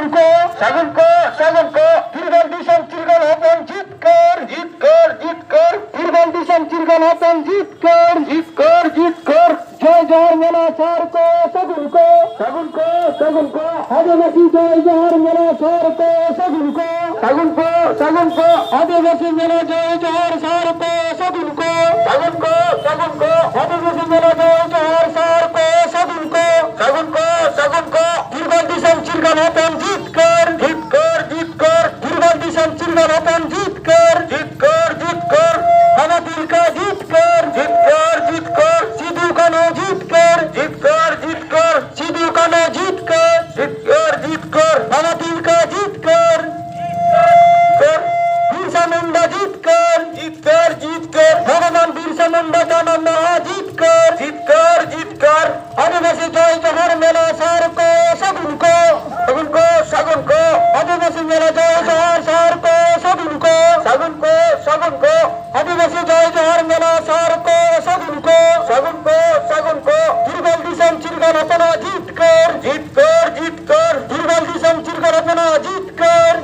সাগুনকো তিরগল দিশন তিরগল হপন জিত কর তিরগল দিশন তিরগল হপন জিত কর জয় জয় মেলা সারকো সাগুনকো আদিবাসী জয় জয় মেলা সারকো সাগুনকো আদিবাসী মেলা জয় জয় সারকো সাগুনকো আদিবাসী মেলা জয় জয় সারকো সাগুনকো তিরগল দিশন তিরগল হপন জিত কর তিরগল দিশন তিরগল হপন জিত কর আমাদের কা জিত কর সিধু কানো জিত কর সিধু কানো জিত কর আমাদের কা জিত কর बिरसा मुंडा जीत कर भगवान बिरसा मुंडा का नाम जीत कर आदिवासी जय जहर मेला सार को सगुन को आदिवासी मेला जय जहर सार को सगुन को आदिवासी जय जहर मेला सार को सगुन को दुर्गल दिशम चिरगल अपना जीत कर दुर्गल दिशम चिरगल अपना जीत कर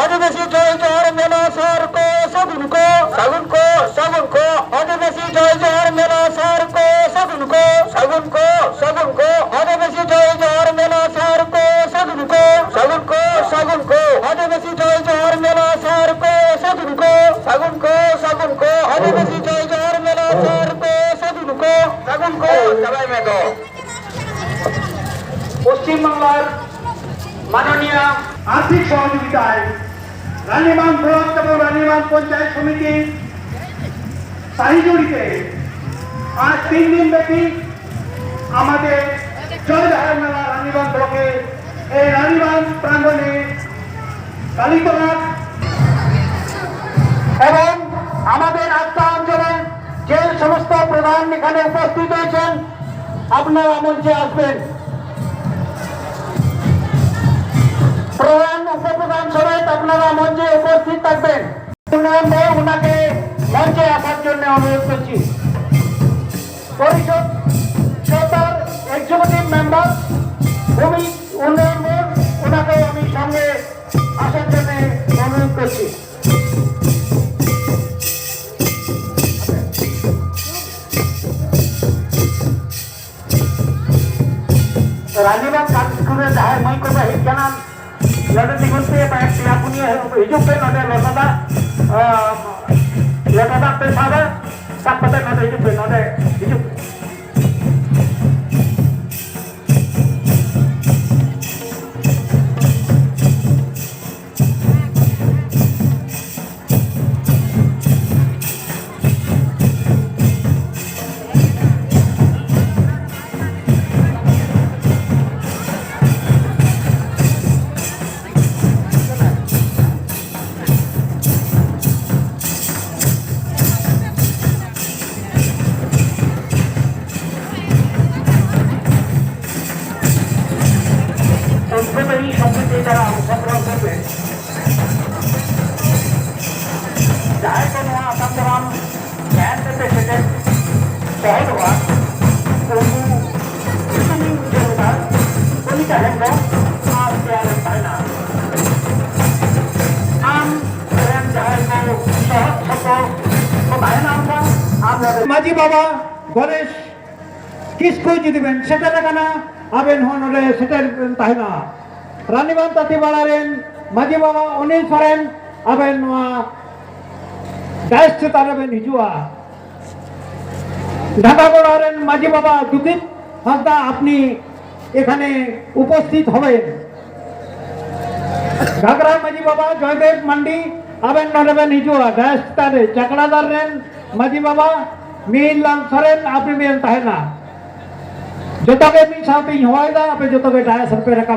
आदिवासी जय जहर मेला सार को सगुन को आदिवासी जय जहर मेला सार को सगुन को आदिवासी जय जहर मेला सार को सगुन को आदिवासी जय जहर मेला सार को सगुन को आदिवासी जय जहर मेला सार को सगुन को सबाई में दो পশ্চিম বাংলার মাননীয় আর্থিক সহযোগিতায় রানীবাঁধ ব্লক এবং রানীবাঁধ পঞ্চায়েত সমিতির সাহিজুড়িতে আজ 3 দিন ব্যাপী আমাদের জয়জহার মেলা রানীবাঁধ ব্লকে এই রানীবাঁধ প্রাঙ্গণে কালীতলা এবং আমাদের আত্মা অঞ্চলের যে সমস্ত প্রধান এখানে উপস্থিত হয়েছেন আপনারা মঞ্চে আসবেন। প্রধান উপপ্রধান সমেত আপনারা মঞ্চে উপস্থিত থাকবেন। ওনাকে মঞ্চে আসার জন্য অনুরোধ করছি। পরিষদ সরকার এক্সিকিউটিভ মেম্বার ভূমি উন্নয়ন বোর্ড ওনাকে আমি সঙ্গে আসার জন্য অনুরোধ করছি। रानीबाग स्कूल जहाँ मई को हिजाना लड़े दिगुन पे पुनी हिजुग पे नोटे लटदा पे सादा सब पता नोटे हिजुग पे नोटे हिजुग মাঝি বাবা গণেশ কিসকু দিবেন সেটা না আবেন হনলে সেটা তাই না রানীবাঁধ তাঁতি বাড়ারেন মাঝি বাবা অনিল সরেন আবেন দায়িত্ব তারাবেন হিজুয়া ঢাকা গড়ারেন মাঝি বাবা দুদীপ হাসদা আপনি এখানে উপস্থিত হবেন। ঘাগড়ার মাঝি বাবা জয়দেব মান্ডি আবেন নরেবেন হিজুয়া দায়িত্ব তারে চাকড়াদার রেন মাঝি বাবা মিহিরলাল সরেন আপনি মেন তাহে না जोतोगे मी साथ हवाईदा आपे जोतोगे डाया सर पे रखा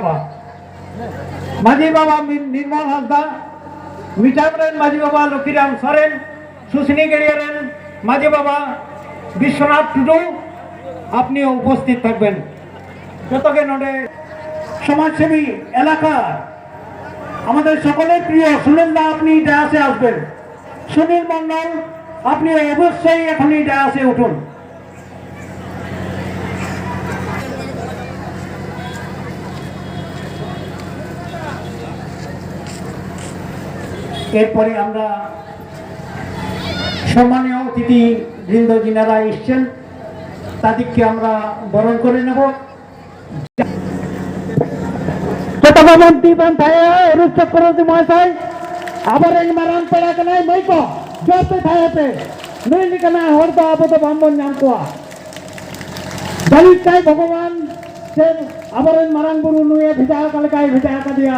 माजी बाबा निर्मल हासदा मिठामरेन माजी बाबा लक्ष्मीराम सरेन सुसनी गेड़ियारेन माजी बाबा विश्वनाथ टुडू अपनी उपस्थित থাকবেন। जोतोगे नोडे समाजसेवी एलाका আমাদের সকলের প্রিয় সুনীল দা আপনি ডায়াসে আসবেন। সুনীল মণ্ডল আপনি অবশ্যই এখনই ডায়াসে উঠুন। এরপরে আমরা সম্মানীয় অতিথি বৃন্দ যিনারা এসছেন তাদেরকে আমরা বরণ করে নেব। चटमंत्री पंथाया रुच चक्रवर्ती महाशय आबर मारान पड़ा के नहीं मई को जोते थाया पे नहीं निकलना हर तो आप तो बांबन नाम को दलित काय भगवान से आबर मारान गुरु नुए भिजा कल काय भिजा का दिया